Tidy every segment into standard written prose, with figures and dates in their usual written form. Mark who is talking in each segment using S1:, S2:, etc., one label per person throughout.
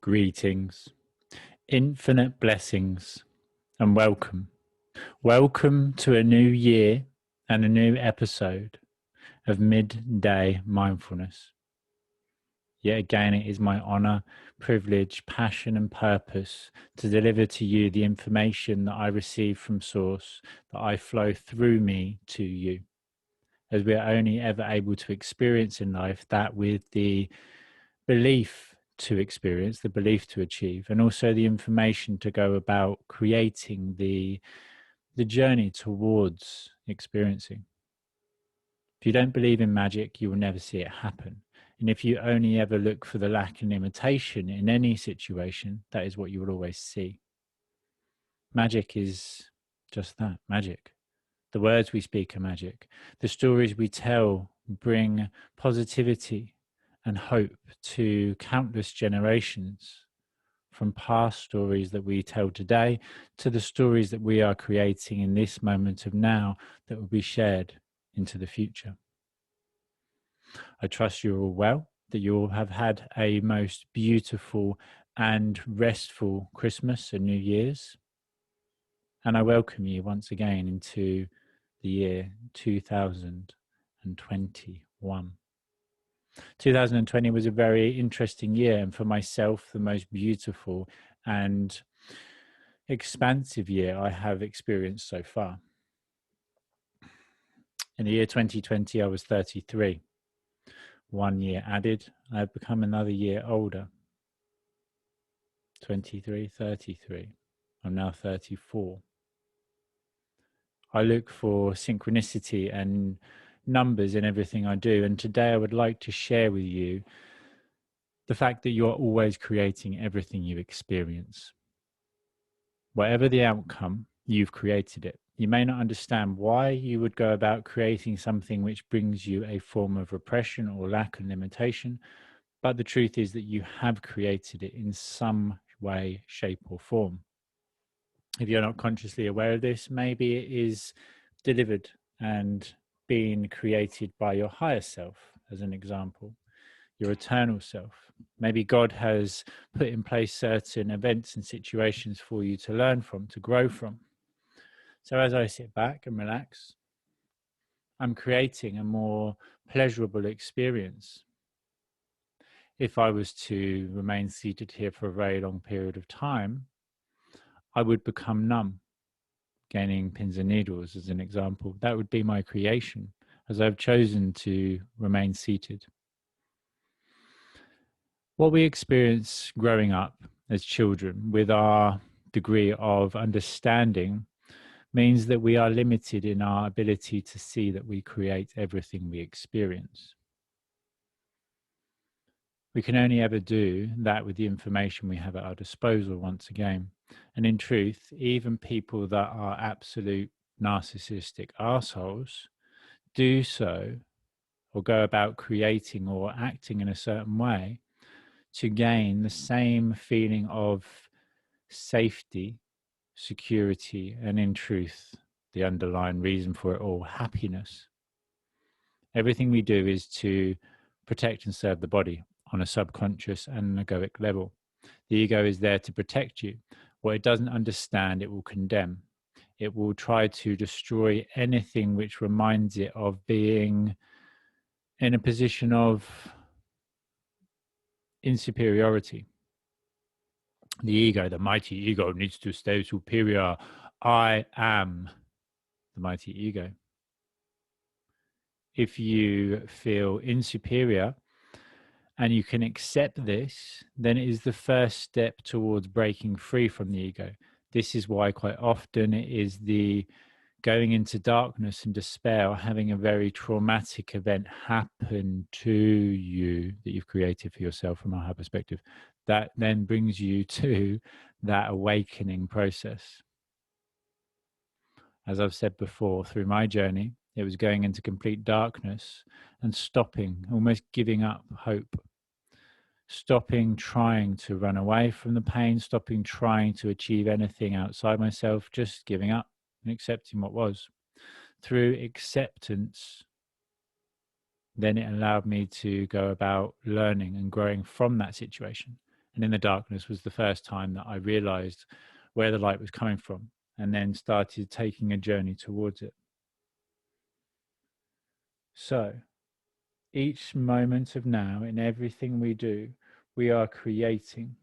S1: Greetings, infinite blessings, and welcome. Welcome to a new year and a new episode of Midday Mindfulness. Yet again, it is my honor, privilege, passion, and purpose to deliver to you the information that I receive from Source, that I flow through me to you, as we are only ever able to experience in life that with the belief to experience, the belief to achieve, and also the information to go about creating the journey towards experiencing. If you don't believe in magic, you will never see it happen. And if you only ever look for the lack and limitation in any situation, that is what you will always see. Magic is just that, magic. The words we speak are magic. The stories we tell bring positivity and hope to countless generations, from past stories that we tell today to the stories that we are creating in this moment of now that will be shared into the future. I trust you're all well, that you all have had a most beautiful and restful Christmas and New Year's. And I welcome you once again into the year 2021. 2020 was a very interesting year, and for myself, the most beautiful and expansive year I have experienced so far. In the year 2020, I was 33. 1 year added, I have become another year older. 23, 33. I'm now 34. I look for synchronicity and numbers in everything I do, and today I would like to share with you the fact that you are always creating everything you experience. Whatever the outcome, you've created it. You may not understand why you would go about creating something which brings you a form of repression or lack and limitation, but the truth is that you have created it in some way, shape, or form. If you're not consciously aware of this, maybe it is delivered and being created by your higher self, as an example, your eternal self. Maybe God has put in place certain events and situations for you to learn from, to grow from. So as I sit back and relax, I'm creating a more pleasurable experience. If I was to remain seated here for a very long period of time, I would become numb, gaining pins and needles as an example. That would be my creation, as I've chosen to remain seated. What we experience growing up as children with our degree of understanding means that we are limited in our ability to see that we create everything we experience. We can only ever do that with the information we have at our disposal once again. And in truth, even people that are absolute narcissistic assholes do so or go about creating or acting in a certain way to gain the same feeling of safety, security, and in truth, the underlying reason for it all, happiness. Everything we do is to protect and serve the body on a subconscious and egoic level. The ego is there to protect you. What it doesn't understand, it will condemn. It will try to destroy anything which reminds it of being in a position of insuperiority. The ego, the mighty ego, needs to stay superior. I am the mighty ego. If you feel insuperior and you can accept this, then it is the first step towards breaking free from the ego. This is why quite often it is the going into darkness and despair, or having a very traumatic event happen to you that you've created for yourself from a higher perspective, that then brings you to that awakening process. As I've said before, through my journey, it was going into complete darkness and stopping, almost giving up hope. Stopping trying to run away from the pain, stopping trying to achieve anything outside myself, just giving up and accepting what was. Through acceptance, then it allowed me to go about learning and growing from that situation. And in the darkness was the first time that I realized where the light was coming from, and then started taking a journey towards it. So each moment of now, in everything we do, we are creating.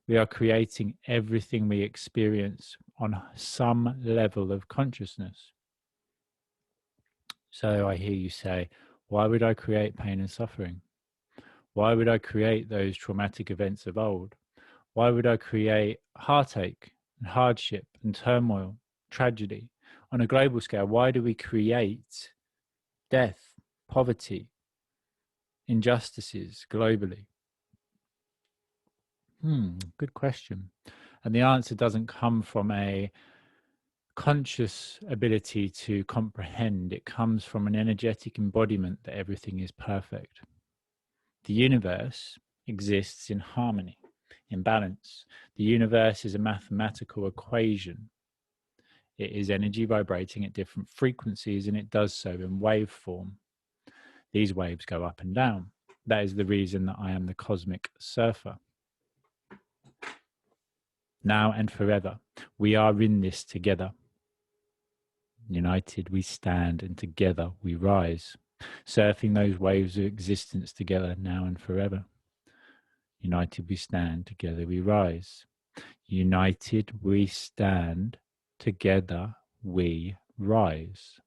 S1: We are creating everything we experience on some level of consciousness. So I hear you say, why would I create pain and suffering? Why would I create those traumatic events of old? Why would I create heartache and hardship and turmoil, tragedy on a global scale? Why do we create death, poverty, injustices globally? Good question. And the answer doesn't come from a conscious ability to comprehend. It comes from an energetic embodiment that everything is perfect. The universe exists in harmony, in balance. The universe is a mathematical equation. It is energy vibrating at different frequencies, and it does so in wave form. These waves go up and down. That is the reason that I am the cosmic surfer. Now and forever, we are in this together. United we stand, and together we rise, surfing those waves of existence together now and forever. United we stand, together we rise. United we stand, together we rise.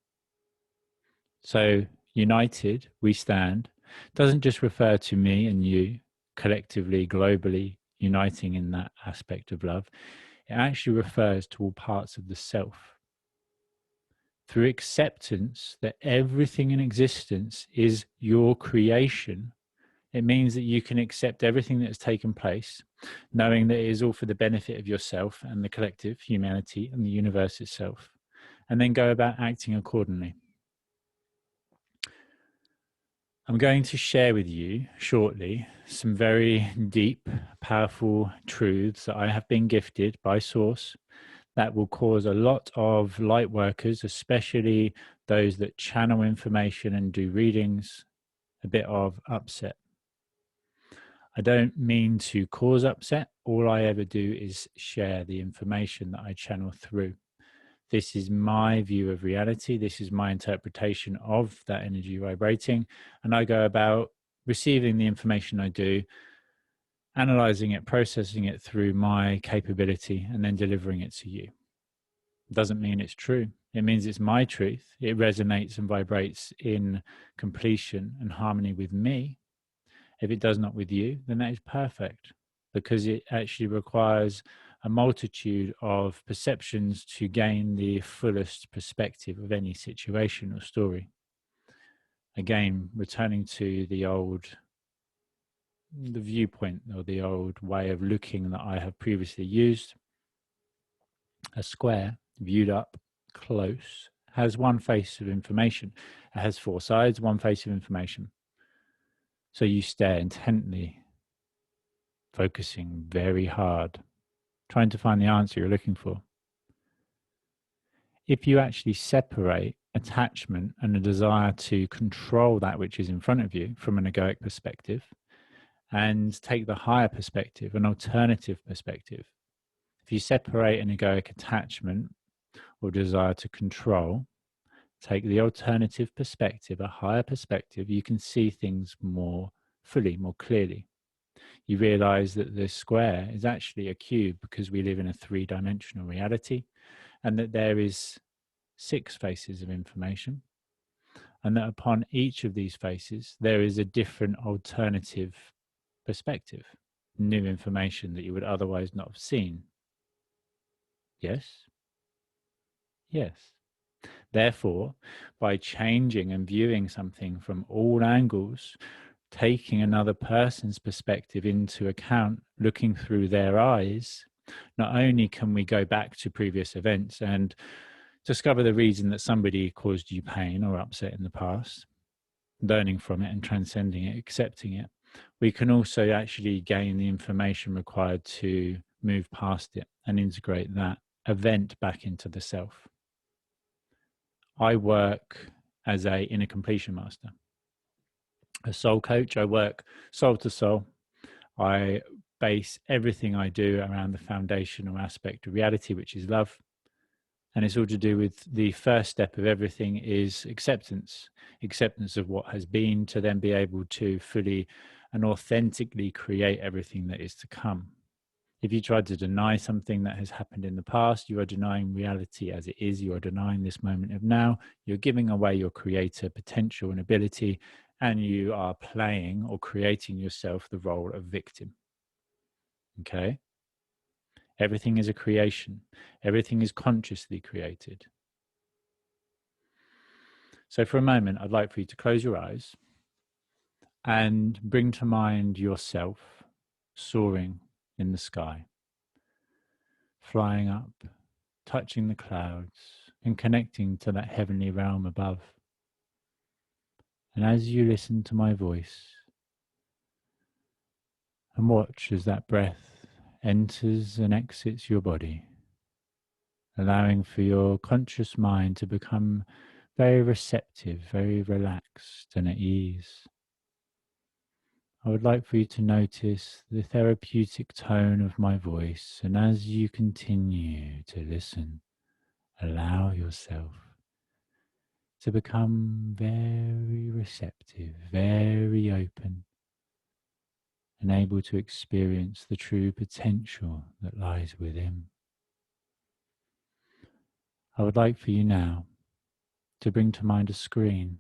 S1: So united we stand doesn't just refer to me and you collectively, globally uniting in that aspect of love. It actually refers to all parts of the self. Through acceptance that everything in existence is your creation, it means that you can accept everything that has taken place, knowing that it is all for the benefit of yourself and the collective, humanity, and the universe itself, and then go about acting accordingly. I'm going to share with you shortly some very deep, powerful truths that I have been gifted by Source that will cause a lot of light workers, especially those that channel information and do readings, a bit of upset. I don't mean to cause upset. All I ever do is share the information that I channel through. This is my view of reality. This is my interpretation of that energy vibrating. And I go about receiving the information I do, analyzing it, processing it through my capability, and then delivering it to you. It doesn't mean it's true. It means it's my truth. It resonates and vibrates in completion and harmony with me. If it does not with you, then that is perfect, because it actually requires a multitude of perceptions to gain the fullest perspective of any situation or story. Again, returning to the viewpoint or the old way of looking that I have previously used, a square viewed up close has one face of information. It has four sides, one face of information. So you stare intently, focusing very hard, trying to find the answer you're looking for. If you actually separate attachment and a desire to control that which is in front of you from an egoic perspective, and take the higher perspective, an alternative perspective, if you separate an egoic attachment or desire to control, take the alternative perspective, a higher perspective, you can see things more fully, more clearly. You realize that the square is actually a cube because we live in a three-dimensional reality, and that there is 6 faces of information, and that upon each of these faces there is a different alternative perspective, new information that you would otherwise not have seen. Yes? Yes. Therefore, by changing and viewing something from all angles, taking another person's perspective into account, looking through their eyes, not only can we go back to previous events and discover the reason that somebody caused you pain or upset in the past, learning from it and transcending it, accepting it, we can also actually gain the information required to move past it and integrate that event back into the self. I work as a inner completion master, a soul coach. I work soul to soul. I base everything I do around the foundational aspect of reality, which is love. And it's all to do with the first step of everything is acceptance of what has been, to then be able to fully and authentically create everything that is to come. If you try to deny something that has happened in the past, you are denying reality as it is. You are denying this moment of now. You're giving away your creator potential and ability, and you are playing or creating yourself the role of victim. Okay? Everything is a creation. Everything is consciously created. So for a moment, I'd like for you to close your eyes and bring to mind yourself soaring in the sky, flying up, touching the clouds, and connecting to that heavenly realm above. And as you listen to my voice and watch as that breath enters and exits your body, allowing for your conscious mind to become very receptive, very relaxed and at ease, I would like for you to notice the therapeutic tone of my voice, and as you continue to listen, allow yourself to become very receptive, very open, and able to experience the true potential that lies within. I would like for you now to bring to mind a screen,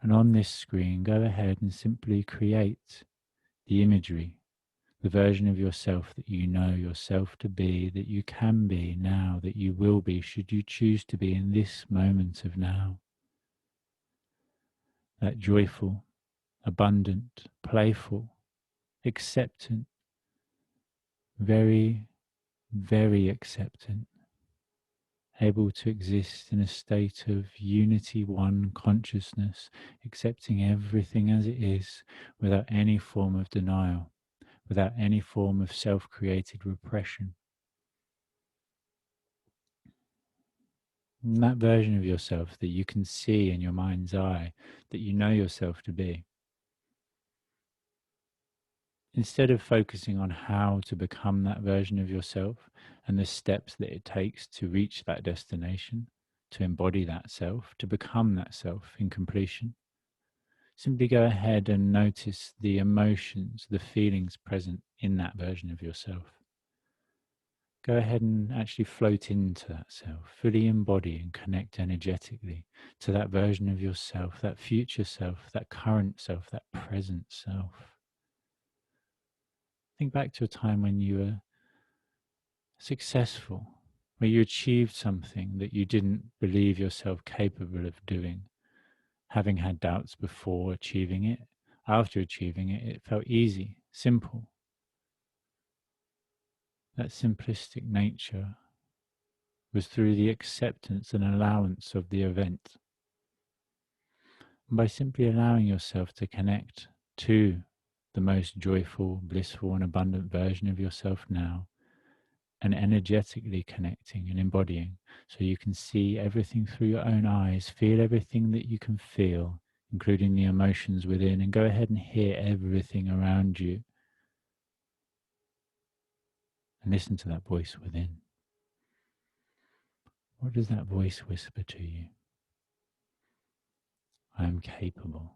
S1: and on this screen, go ahead and simply create the imagery, the version of yourself that you know yourself to be, that you can be now, that you will be, should you choose to be in this moment of now. That joyful, abundant, playful, acceptant, very, very acceptant, able to exist in a state of unity, one consciousness, accepting everything as it is without any form of denial, without any form of self-created repression. And that version of yourself that you can see in your mind's eye, that you know yourself to be. Instead of focusing on how to become that version of yourself and the steps that it takes to reach that destination, to embody that self, to become that self in completion, simply go ahead and notice the emotions, the feelings present in that version of yourself. Go ahead and actually float into that self, fully embody and connect energetically to that version of yourself, that future self, that current self, that present self. Think back to a time when you were successful, where you achieved something that you didn't believe yourself capable of doing, having had doubts before achieving it. After achieving it, it felt easy, simple. That simplistic nature was through the acceptance and allowance of the event. And by simply allowing yourself to connect to the most joyful, blissful, and abundant version of yourself now, and energetically connecting and embodying, so you can see everything through your own eyes, feel everything that you can feel, including the emotions within, and go ahead and hear everything around you. And listen to that voice within. What does that voice whisper to you? I am capable.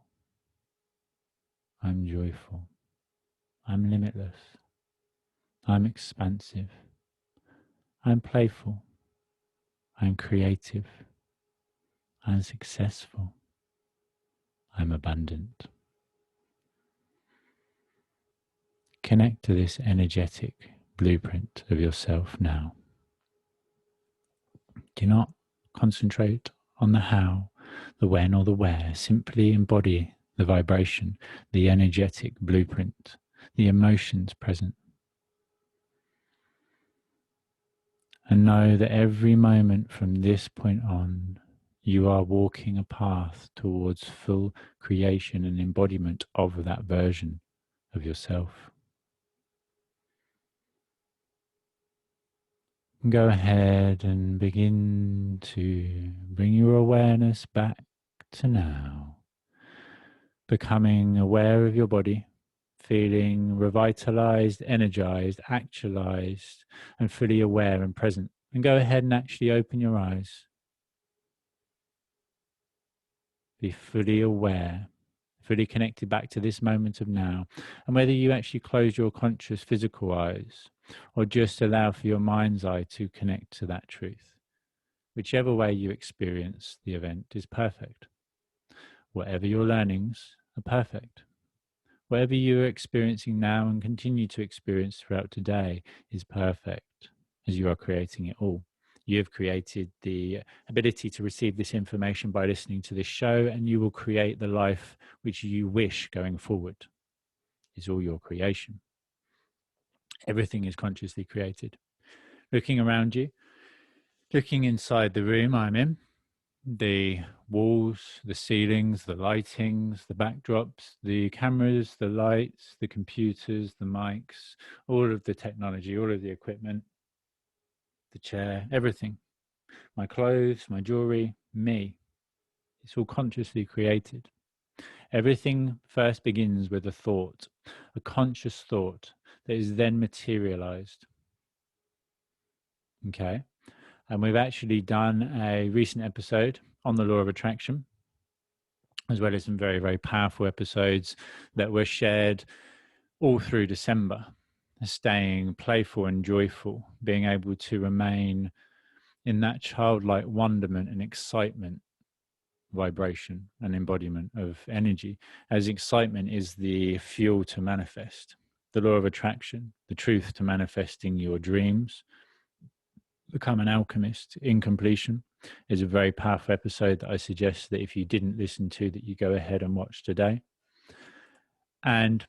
S1: I'm joyful. I'm limitless. I'm expansive. I'm playful. I'm creative. I'm successful. I'm abundant. Connect to this energetic blueprint of yourself now. Do not concentrate on the how, the when, or the where. Simply embody the vibration, the energetic blueprint, the emotions present. And know that every moment from this point on, you are walking a path towards full creation and embodiment of that version of yourself. Go ahead and begin to bring your awareness back to now, becoming aware of your body, feeling revitalized, energized, actualized, and fully aware and present. And go ahead and actually open your eyes. Be fully aware, fully connected back to this moment of now. And whether you actually close your conscious physical eyes or just allow for your mind's eye to connect to that truth, whichever way you experience the event is perfect. Whatever your learnings are perfect. Whatever you are experiencing now and continue to experience throughout today is perfect, as you are creating it all. You have created the ability to receive this information by listening to this show, and you will create the life which you wish going forward. It's all your creation. Everything is consciously created. Looking around you, looking inside the room I'm in, the walls, the ceilings, the lightings, the backdrops, the cameras, the lights, the computers, the mics, all of the technology, all of the equipment, the chair, everything. My clothes, my jewelry, me. It's all consciously created. Everything first begins with a thought, a conscious thought that is then materialized. Okay? And we've actually done a recent episode on the law of attraction, as well as some very, very powerful episodes that were shared all through December. Staying playful and joyful, being able to remain in that childlike wonderment and excitement, vibration and embodiment of energy, as excitement is the fuel to manifest. The law of attraction, the truth to manifesting your dreams. Become an alchemist in completion is a very powerful episode that I suggest that if you didn't listen to, that you go ahead and watch today. And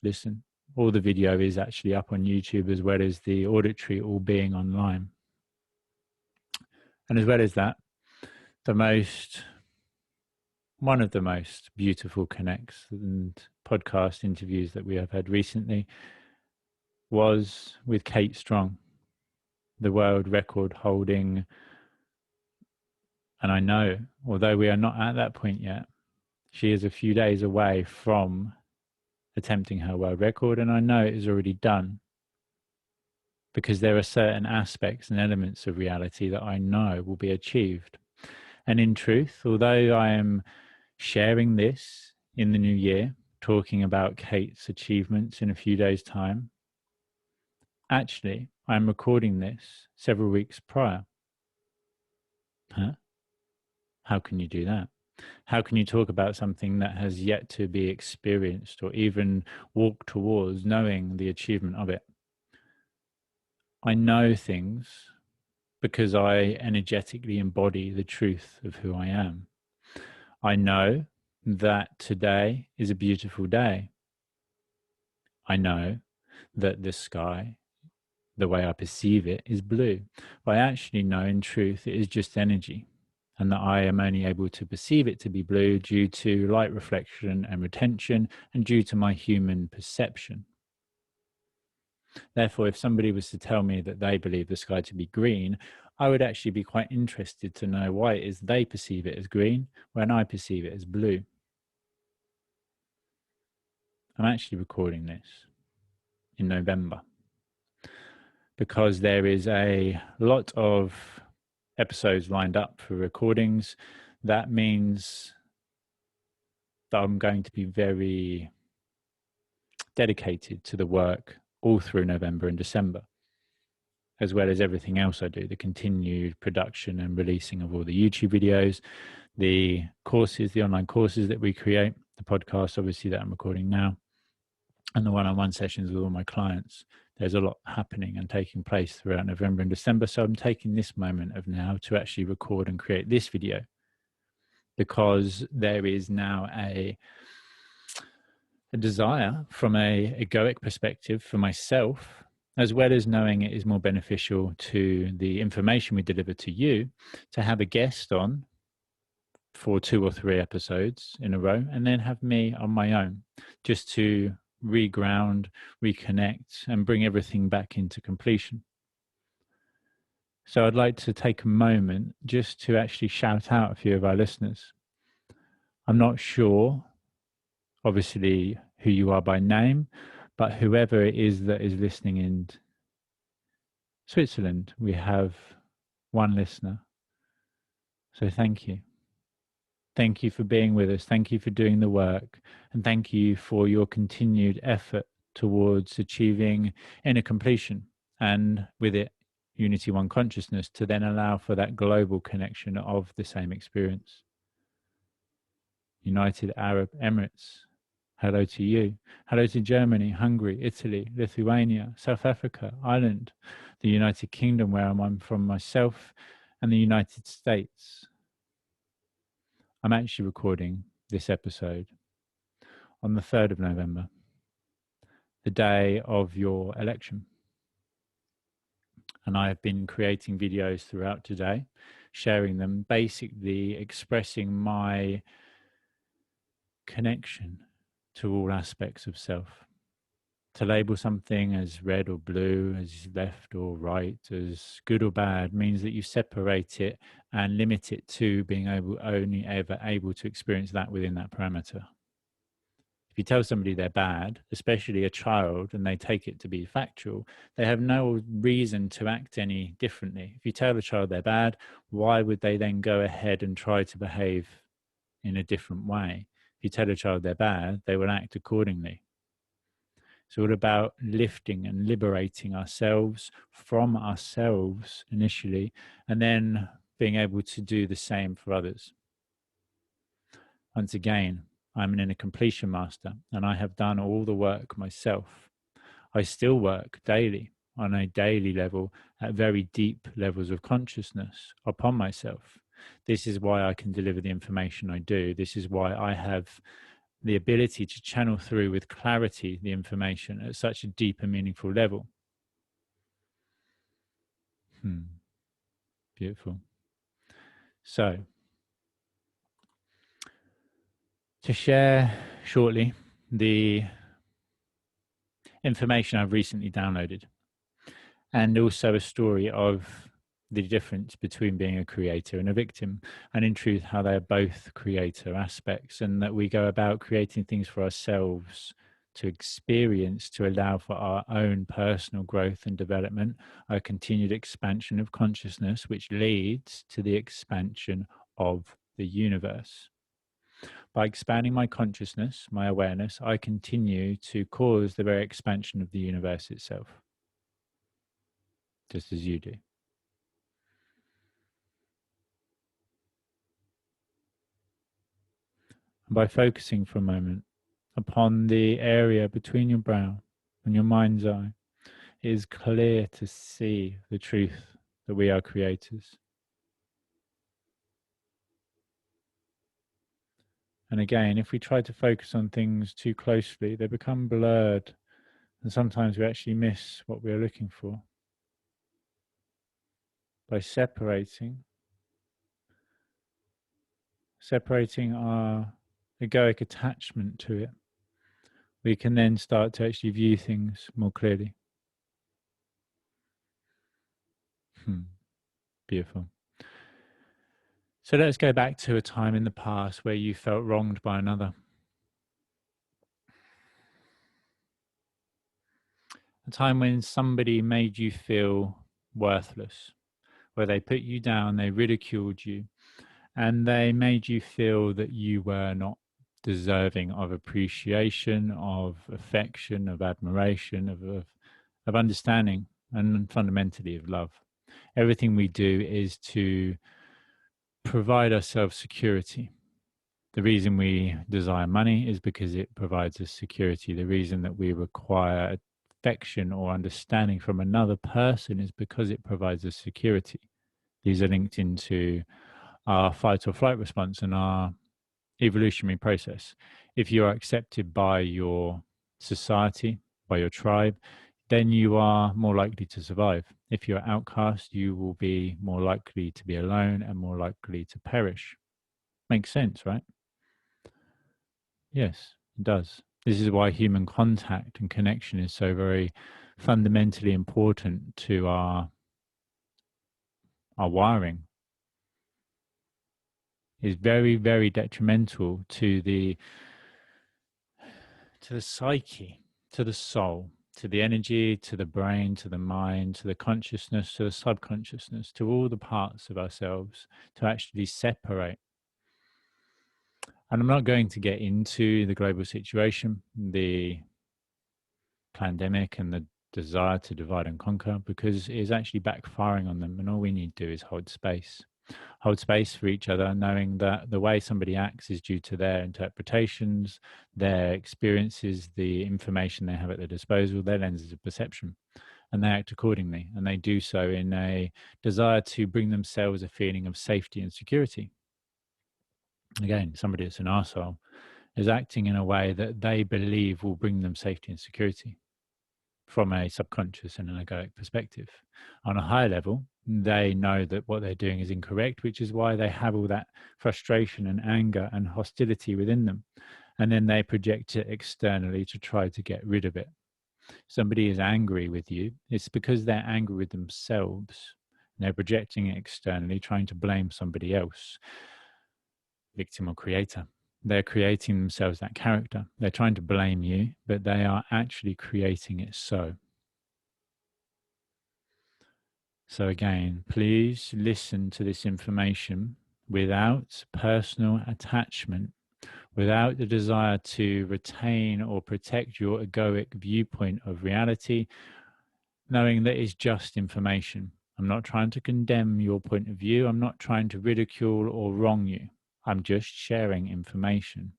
S1: listen. All the video is actually up on YouTube, as well as the auditory all being online. And as well as that, one of the most beautiful connects and podcast interviews that we have had recently was with Kate Strong, the world record holding. And I know, although we are not at that point yet, she is a few days away from attempting her world record, and I know it is already done, because there are certain aspects and elements of reality that I know will be achieved. And in truth, although I am sharing this in the new year, talking about Kate's achievements in a few days' time, actually, I'm recording this several weeks prior. Huh? How can you do that? How can you talk about something that has yet to be experienced or even walk towards knowing the achievement of it? I know things because I energetically embody the truth of who I am. I know that today is a beautiful day. I know that the sky, the way I perceive it, is blue. But I actually know in truth it is just energy, and that I am only able to perceive it to be blue due to light reflection and retention, and due to my human perception. Therefore, if somebody was to tell me that they believe the sky to be green, I would actually be quite interested to know why it is they perceive it as green when I perceive it as blue. I'm actually recording this in November because there is a lot of episodes lined up for recordings. That means that I'm going to be very dedicated to the work all through November and December, as well as everything else I do, the continued production and releasing of all the YouTube videos, the courses, the online courses that we create, the podcast, obviously, that I'm recording now, and the one-on-one sessions with all my clients. There's a lot happening and taking place throughout November and December. So I'm taking this moment of now to actually record and create this video, because there is now a desire from a egoic perspective for myself, as well as knowing it is more beneficial to the information we deliver to you, to have a guest on for 2 or 3 episodes in a row, and then have me on my own, just to reground, reconnect, and bring everything back into completion. So I'd like to take a moment just to actually shout out a few of our listeners. I'm not sure, obviously, who you are by name, but whoever it is that is listening in Switzerland. We have one listener. So thank you. Thank you for being with us. Thank you for doing the work. And thank you for your continued effort towards achieving inner completion, and with it, Unity One consciousness, to then allow for that global connection of the same experience. United Arab Emirates, hello to you. Hello to Germany, Hungary, Italy, Lithuania, South Africa, Ireland, the United Kingdom, where I'm from myself, and the United States. I'm actually recording this episode on the 3rd of November, the day of your election. And I have been creating videos throughout today, sharing them, basically expressing my connection to all aspects of self. To label something as red or blue, as left or right, as good or bad, means that you separate it and limit it to being only ever able to experience that within that parameter. If you tell somebody they're bad, especially a child, and they take it to be factual, they have no reason to act any differently. If you tell a child they're bad, why would they then go ahead and try to behave in a different way? If you tell a child they're bad, they will act accordingly. It's all about lifting and liberating ourselves from ourselves initially, and then being able to do the same for others. Once again, I'm an inner completion master, and I have done all the work myself. I still work daily, on a daily level, at very deep levels of consciousness upon myself. This is why I can deliver the information I do. This is why I have the ability to channel through with clarity the information at such a deep and meaningful level. Beautiful. So, to share shortly the information I've recently downloaded, and also a story of the difference between being a creator and a victim, and in truth how they are both creator aspects, and that we go about creating things for ourselves to experience, to allow for our own personal growth and development, a continued expansion of consciousness, which leads to the expansion of the universe. By expanding my consciousness, my awareness, I continue to cause the very expansion of the universe itself, just as you do. And by focusing for a moment upon the area between your brow and your mind's eye, it is clear to see the truth that we are creators. And again, if we try to focus on things too closely, they become blurred, and sometimes we actually miss what we are looking for. By separating our egoic attachment to it, we can then start to actually view things more clearly. Beautiful. So let's go back to a time in the past where you felt wronged by another. A time when somebody made you feel worthless, where they put you down, they ridiculed you, and they made you feel that you were not deserving of appreciation, of affection, of admiration, of understanding, and fundamentally of love. Everything we do is to provide ourselves security. The reason we desire money is because it provides us security. The reason that we require affection or understanding from another person is because it provides us security. These are linked into our fight or flight response and our evolutionary process. If you are accepted by your society, by your tribe, then you are more likely to survive. If you're outcast, you will be more likely to be alone and more likely to perish. Makes sense, right? Yes, it does. This is why human contact and connection is so very fundamentally important to our wiring. Is very, very detrimental to the to the psyche, to the soul, to the energy, to the brain, to the mind, to the consciousness, to the subconsciousness, to all the parts of ourselves, to actually separate. And I'm not going to get into the global situation, the pandemic and the desire to divide and conquer, because it is actually backfiring on them. And all we need to do is hold space for each other, knowing that the way somebody acts is due to their interpretations, their experiences, the information they have at their disposal, their lenses of perception, and they act accordingly. And they do so in a desire to bring themselves a feeling of safety and security. Again, somebody that's an arsehole is acting in a way that they believe will bring them safety and security from a subconscious and an egoic perspective. On a higher level, they know that what they're doing is incorrect, which is why they have all that frustration and anger and hostility within them. And then they project it externally to try to get rid of it. Somebody is angry with you, it's because they're angry with themselves. They're projecting it externally, trying to blame somebody else, victim or creator. They're creating themselves that character. They're trying to blame you, but they are actually creating it so. So again, please listen to this information without personal attachment, without the desire to retain or protect your egoic viewpoint of reality, knowing that it's just information. I'm not trying to condemn your point of view. I'm not trying to ridicule or wrong you. I'm just sharing information.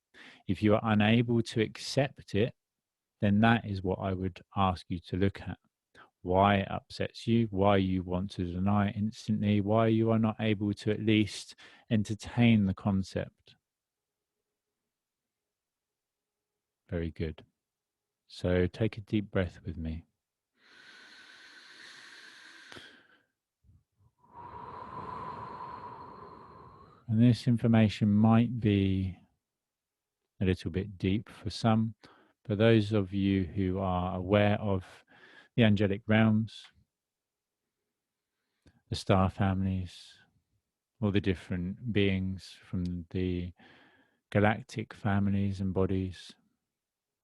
S1: If you are unable to accept it, then that is what I would ask you to look at. Why it upsets you, why you want to deny it instantly, why you are not able to at least entertain the concept. Very good. So take a deep breath with me. And this information might be a little bit deep for some, but those of you who are aware of the angelic realms, the star families, all the different beings from the galactic families and bodies,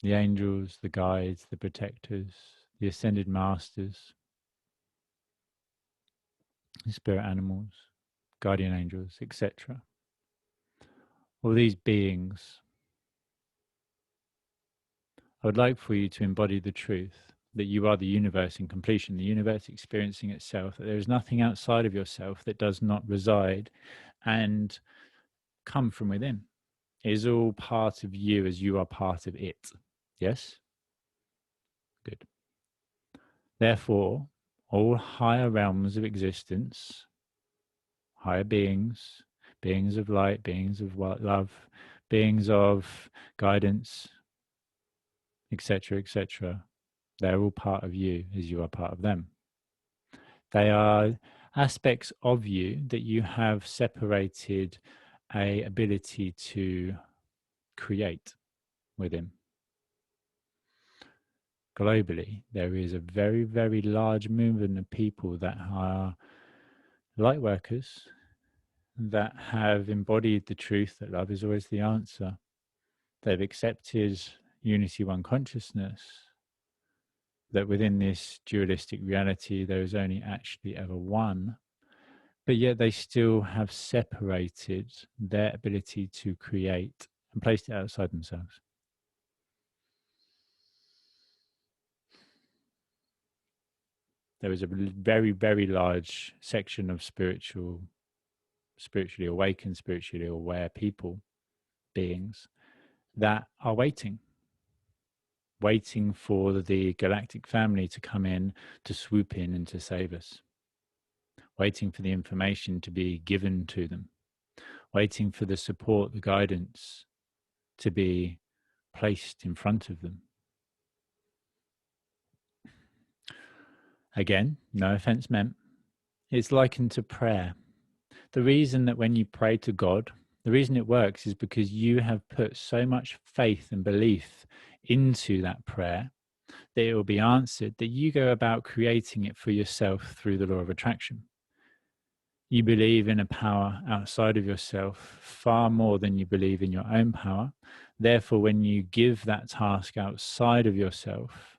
S1: the angels, the guides, the protectors, the ascended masters, the spirit animals, guardian angels, etc. All these beings, I would like for you to embody the truth that you are the universe in completion, the universe experiencing itself, that there is nothing outside of yourself that does not reside and come from within. It is all part of you as you are part of it. Yes? Good. Therefore, all higher realms of existence, higher beings, beings of light, beings of love, beings of guidance, etc., etc., they're all part of you as you are part of them. They are aspects of you that you have separated a ability to create within. Globally, there is a very, very large movement of people that are light workers, that have embodied the truth that love is always the answer. They've accepted unity one consciousness, that within this dualistic reality there is only actually ever one, but yet they still have separated their ability to create and placed it outside themselves. There is a very, very large section of spiritually awakened, spiritually aware people, beings, that are waiting for the galactic family to come in, to swoop in and to save us, waiting for the information to be given to them, waiting for the support, the guidance to be placed in front of them. Again, no offense meant. It's likened to prayer. The reason that when you pray to God, the reason it works is because you have put so much faith and belief into that prayer that it will be answered, that you go about creating it for yourself through the law of attraction. You believe in a power outside of yourself far more than you believe in your own power. Therefore, when you give that task outside of yourself,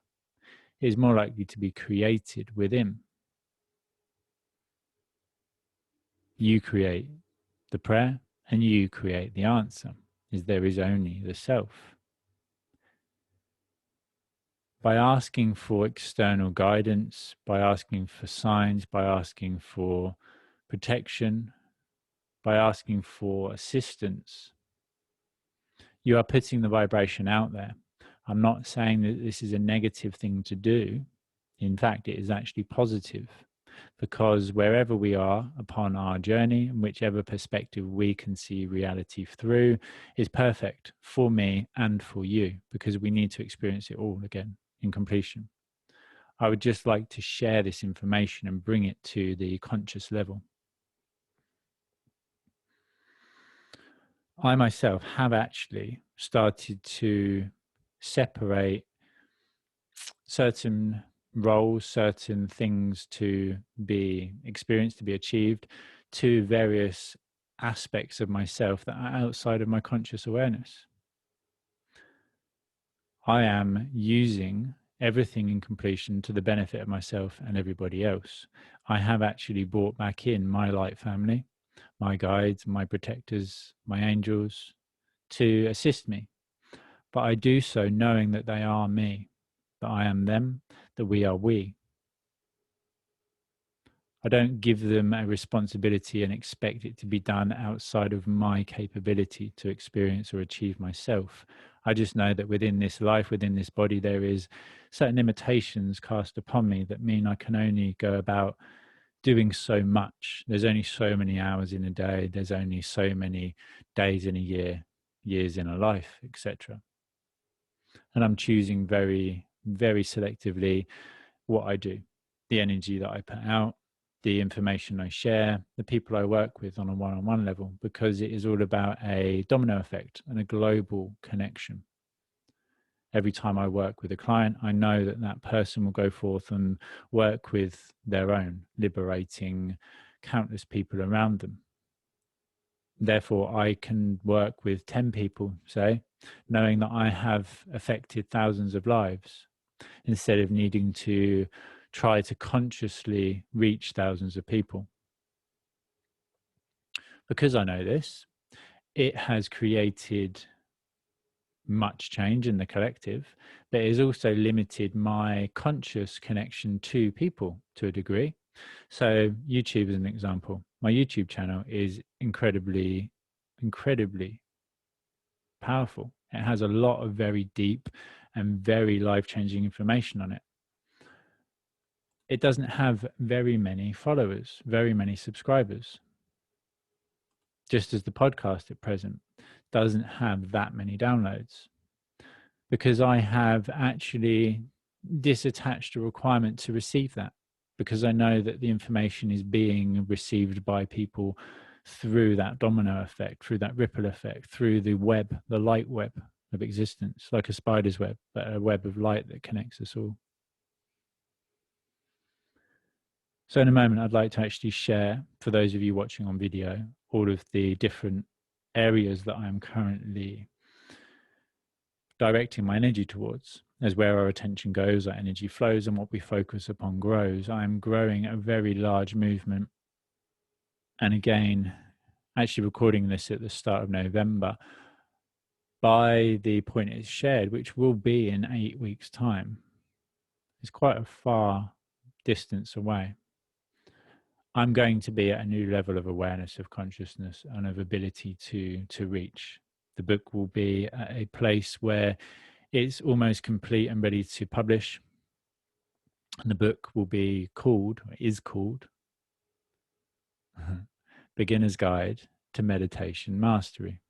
S1: it is more likely to be created within. You create the prayer and you create the answer, as there is only the self. By asking for external guidance, by asking for signs, by asking for protection, by asking for assistance, you are putting the vibration out there. I'm not saying that this is a negative thing to do. In fact, it is actually positive, because wherever we are upon our journey, and whichever perspective we can see reality through, is perfect for me and for you, because we need to experience it all again in completion. I would just like to share this information and bring it to the conscious level. I myself have actually started to separate certain roles, certain things to be experienced, to be achieved, to various aspects of myself that are outside of my conscious awareness. I am using everything in completion to the benefit of myself and everybody else. I have actually brought back in my light family, my guides, my protectors, my angels, to assist me. But I do so knowing that they are me, that I am them, that we are we. I don't give them a responsibility and expect it to be done outside of my capability to experience or achieve myself. I just know that within this life, within this body, there is certain limitations cast upon me that mean I can only go about doing so much. There's only so many hours in a day. There's only so many days in a year, years in a life, etc. And I'm choosing very, very selectively what I do, the energy that I put out, the information I share, the people I work with on a one-on-one level, because it is all about a domino effect and a global connection. Every time I work with a client, I know that that person will go forth and work with their own, liberating countless people around them. Therefore, I can work with 10 people, say, knowing that I have affected thousands of lives, instead of needing to try to consciously reach thousands of people. Because I know this, it has created much change in the collective, but it has also limited my conscious connection to people to a degree. So YouTube is an example. My YouTube channel is incredibly, incredibly powerful. It has a lot of very deep and very life-changing information on it. It doesn't have very many followers, very many subscribers. Just as the podcast at present doesn't have that many downloads, because I have actually disattached a requirement to receive that, because I know that the information is being received by people through that domino effect, through that ripple effect, through the web, the light web of existence, like a spider's web, but a web of light that connects us all. So in a moment, I'd like to actually share, for those of you watching on video, all of the different areas that I am currently directing my energy towards. As where our attention goes, our energy flows, and what we focus upon grows. I am growing a very large movement. And again, actually recording this at the start of November, by the point it's shared, which will be in 8 weeks' time, it's quite a far distance away. I'm going to be at a new level of awareness, of consciousness, and of ability to reach. The book will be at a place where it's almost complete and ready to publish. And the book will be called, or is called, Beginner's Guide to Meditation Mastery.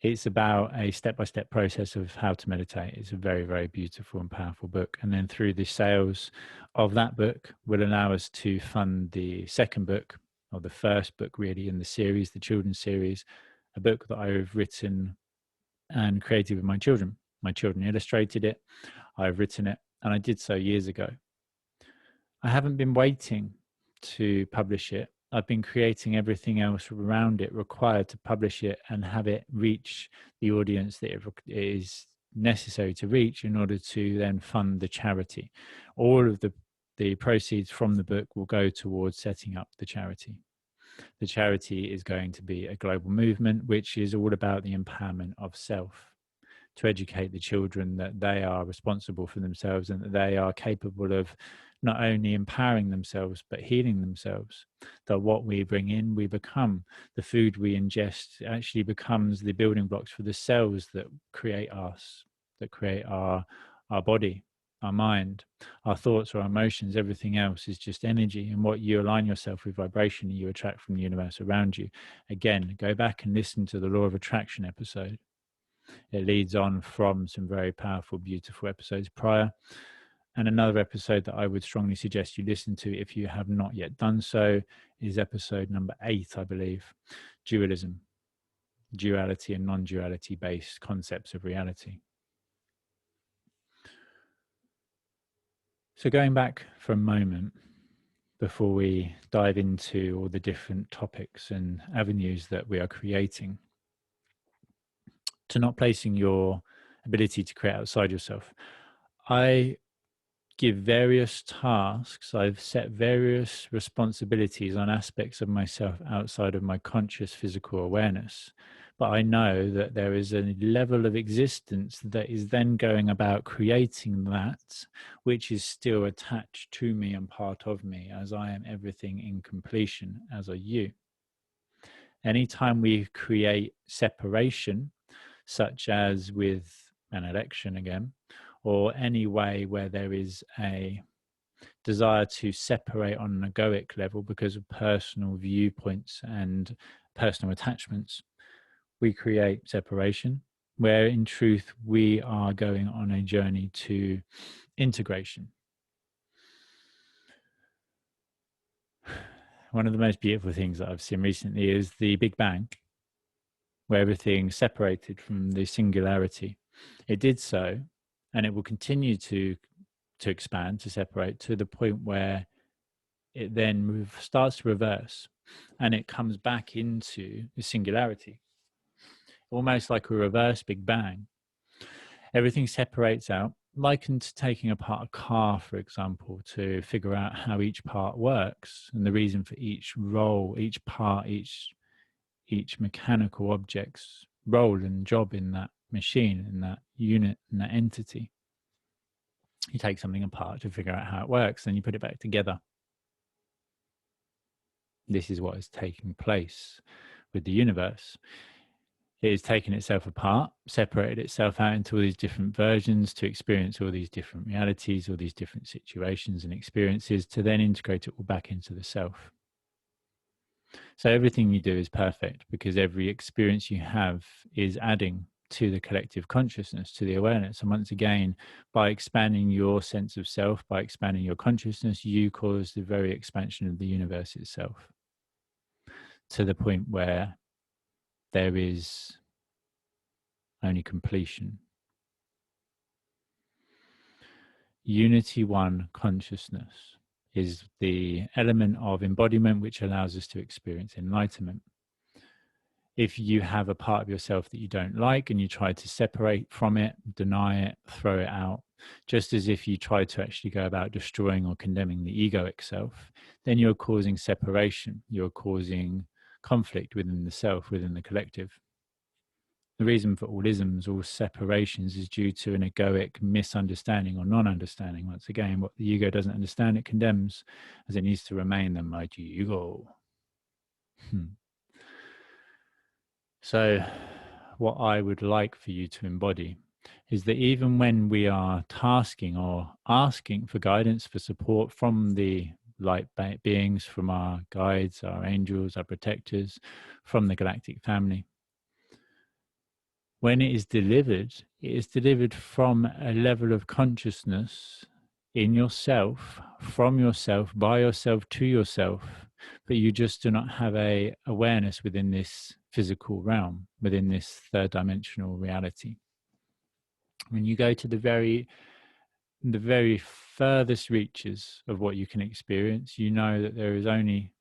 S1: It's about a step-by-step process of how to meditate. It's a very, very beautiful and powerful book. And then through the sales of that book will allow us to fund the second book, or the first book really in the series, the children's series, a book that I've written and created with my children. My children illustrated it, I've written it, and I did so years ago. I haven't been waiting to publish it I've been creating everything else around it required to publish it and have it reach the audience that it is necessary to reach in order to then fund the charity. All of the proceeds from the book will go towards setting up the charity. The charity is going to be a global movement, which is all about the empowerment of self, to educate the children that they are responsible for themselves and that they are capable of not only empowering themselves but healing themselves. That what we bring in, we become. The food we ingest actually becomes the building blocks for the cells that create us, that create our body, our mind, our thoughts, our emotions. Everything else is just energy, and what you align yourself with vibration, you attract from the universe around you. Again, go back and listen to the law of attraction episode. It leads on from some very powerful, beautiful episodes prior. And another episode that I would strongly suggest you listen to if you have not yet done so is episode number 8, I believe, dualism, duality and non-duality based concepts of reality. So going back for a moment before we dive into all the different topics and avenues that we are creating, to not placing your ability to create outside yourself, I give various tasks. I've set various responsibilities on aspects of myself outside of my conscious physical awareness. But I know that there is a level of existence that is then going about creating that, which is still attached to me and part of me, as I am everything in completion, as are you. Anytime we create separation, such as with an election again, or any way where there is a desire to separate on an egoic level because of personal viewpoints and personal attachments, we create separation, where in truth we are going on a journey to integration. One of the most beautiful things that I've seen recently is the Big Bang, where everything separated from the singularity. It did so, and it will continue to expand, to separate, to the point where it then starts to reverse and it comes back into the singularity, almost like a reverse Big Bang. Everything separates out, likened to taking apart a car, for example, to figure out how each part works and the reason for each role, each part, each mechanical object's role and job in that machine, in that unit, in that entity. You take something apart to figure out how it works, then you put it back together. This is what is taking place with the universe. It has taken itself apart, separated itself out into all these different versions to experience all these different realities, all these different situations and experiences, to then integrate it all back into the self. So everything you do is perfect because every experience you have is adding to the collective consciousness, to the awareness. And once again, by expanding your sense of self, by expanding your consciousness, you cause the very expansion of the universe itself, to the point where there is only completion. Unity One consciousness is the element of embodiment which allows us to experience enlightenment. If you have a part of yourself that you don't like and you try to separate from it, deny it, throw it out, just as if you try to actually go about destroying or condemning the egoic self, then you're causing separation, you're causing conflict within the self, within the collective. The reason for all isms, all separations, is due to an egoic misunderstanding or non-understanding. Once again, what the ego doesn't understand, it condemns, as it needs to remain the mighty ego. So what I would like for you to embody is that even when we are tasking or asking for guidance, for support from the light beings, from our guides, our angels, our protectors, from the galactic family, when it is delivered from a level of consciousness in yourself, from yourself, by yourself, to yourself, but you just do not have a awareness within this physical realm, within this third dimensional reality. When you go to the very furthest reaches of what you can experience, you know that there is only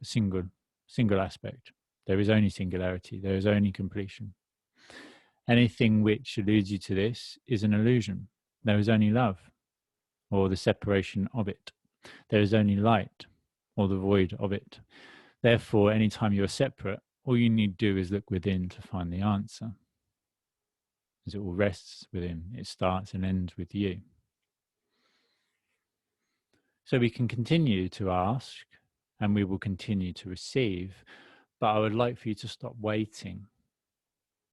S1: a single aspect. There is only singularity. There is only completion. Anything which alludes you to this is an illusion. There is only love, or the separation of it. There is only light, or the void of it. Therefore, anytime you're separate, all you need to do is look within to find the answer. As it all rests within, it starts and ends with you. So we can continue to ask, and we will continue to receive, but I would like for you to stop waiting,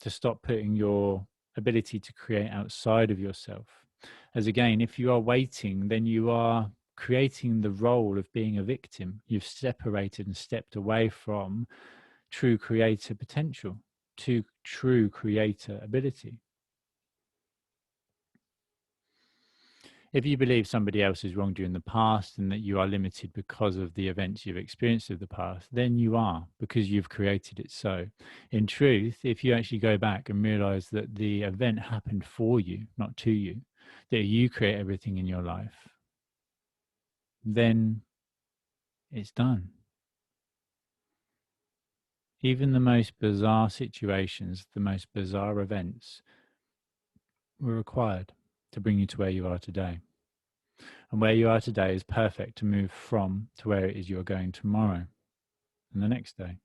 S1: to stop putting your ability to create outside of yourself. As again, if you are waiting, then you are creating the role of being a victim. You've separated and stepped away from true creator potential, to true creator ability. If you believe somebody else has wronged you in the past and that you are limited because of the events you've experienced of the past, then you are, because you've created it so. In truth, if you actually go back and realize that the event happened for you, not to you, that you create everything in your life, then it's done. Even the most bizarre situations, the most bizarre events were required to bring you to where you are today. And where you are today is perfect to move from to where it is you're going tomorrow and the next day.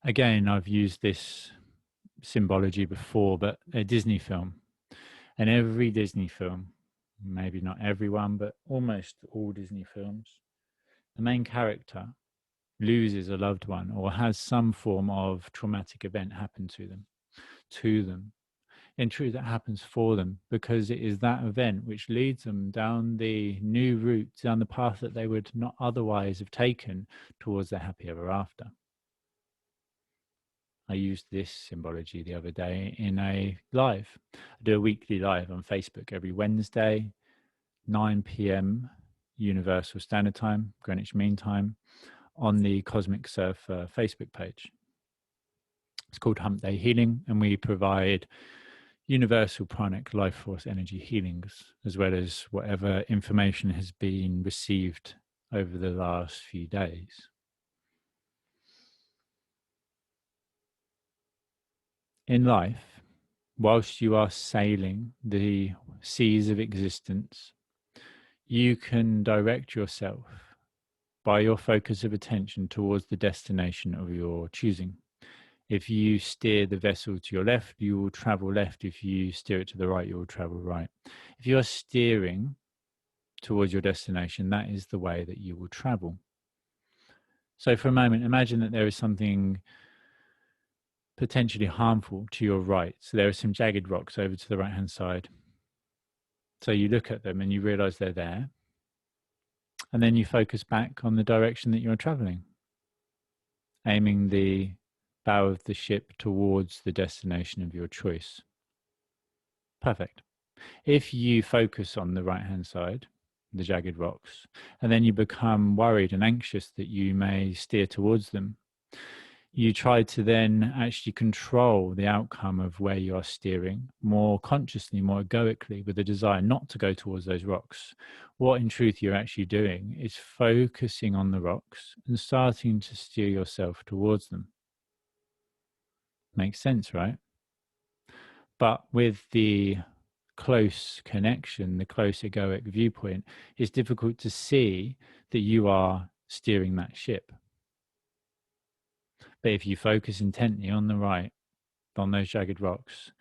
S1: Again, I've used this symbology before, but a Disney film. And every Disney film, maybe not everyone, but almost all Disney films, the main character loses a loved one or has some form of traumatic event happen to them. In truth, that happens for them, because it is that event which leads them down the new route, down the path that they would not otherwise have taken towards their happy ever after. I used this symbology the other day in a live. I do a weekly live on Facebook every Wednesday, 9 p.m. Universal Standard Time, Greenwich Mean Time, on the Cosmic Surfer Facebook page. It's called Hump Day Healing, and we provide universal pranic life force energy healings, as well as whatever information has been received over the last few days. In life, whilst you are sailing the seas of existence, you can direct yourself by your focus of attention towards the destination of your choosing. If you steer the vessel to your left, you will travel left. If you steer it to the right, you will travel right. If you are steering towards your destination, that is the way that you will travel. So for a moment, imagine that there is something potentially harmful to your right. So there are some jagged rocks over to the right-hand side. So you look at them and you realize they're there. And then you focus back on the direction that you're traveling, aiming the bow of the ship towards the destination of your choice. Perfect. If you focus on the right-hand side, the jagged rocks, and then you become worried and anxious that you may steer towards them, you try to then actually control the outcome of where you are steering more consciously, more egoically, with a desire not to go towards those rocks. What in truth you're actually doing is focusing on the rocks and starting to steer yourself towards them. Makes sense, right? But with the close connection, the close egoic viewpoint, it's difficult to see that you are steering that ship. But if you focus intently on the right, on those jagged rocks,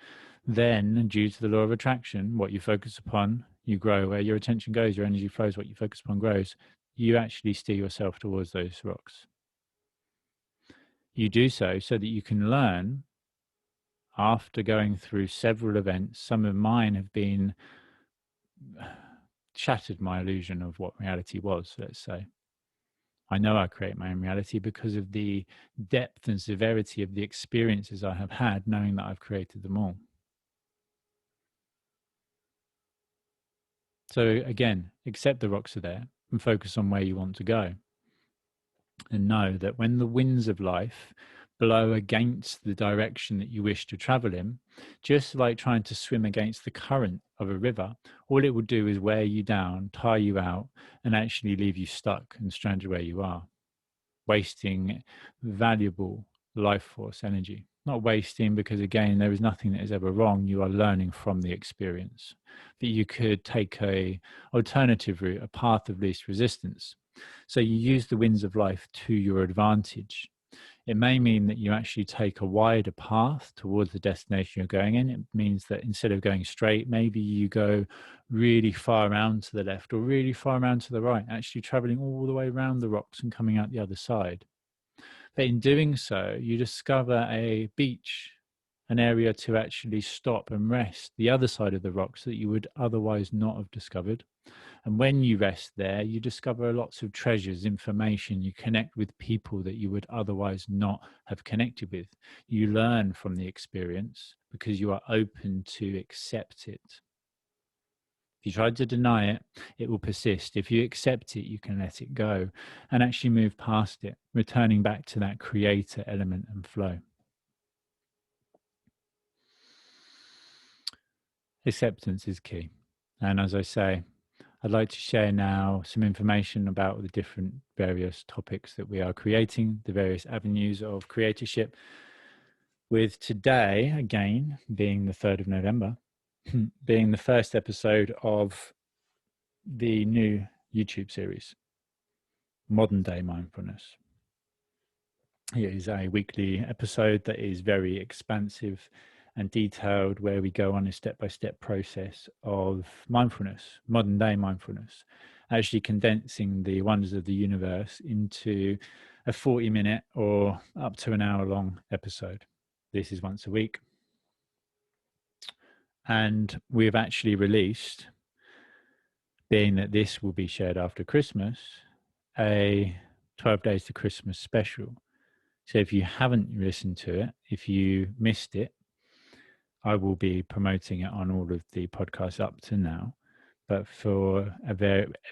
S1: then due to the law of attraction, what you focus upon, you grow. Where your attention goes, your energy flows. What you focus upon grows. You actually steer yourself towards those rocks. You do so that you can learn, after going through several events. Some of mine have been shattered my illusion of what reality was, let's say. I know I create my own reality because of the depth and severity of the experiences I have had, knowing that I've created them all. So again, accept the rocks are there and focus on where you want to go. And know that when the winds of life blow against the direction that you wish to travel in, just like trying to swim against the current of a river. All it will do is wear you down, tire you out, and actually leave you stuck and stranded where you are, wasting valuable life force energy. Not wasting, because again, there is nothing that is ever wrong. You are learning from the experience. That you could take a alternative route, a path of least resistance. So you use the winds of life to your advantage. It may mean that you actually take a wider path towards the destination you're going in. It means that instead of going straight, maybe you go really far around to the left or really far around to the right, actually traveling all the way around the rocks and coming out the other side. But in doing so, you discover a beach, an area to actually stop and rest the other side of the rocks that you would otherwise not have discovered. And when you rest there, you discover lots of treasures, information. You connect with people that you would otherwise not have connected with. You learn from the experience because you are open to accept it. If you try to deny it, it will persist. If you accept it, you can let it go and actually move past it, returning back to that creator element and flow. Acceptance is key. And as I say, I'd like to share now some information about the different various topics that we are creating, the various avenues of creatorship, with today, again, being the 3rd of November, being the first episode of the new YouTube series, Modern Day Mindfulness. It is a weekly episode that is very expansive and detailed, where we go on a step-by-step process of mindfulness, modern day mindfulness, actually condensing the wonders of the universe into a 40-minute or up to an hour-long episode. This is once a week. And we've actually released, being that this will be shared after Christmas, a 12 Days to Christmas special. So if you haven't listened to it, if you missed it, I will be promoting it on all of the podcasts up to now. But for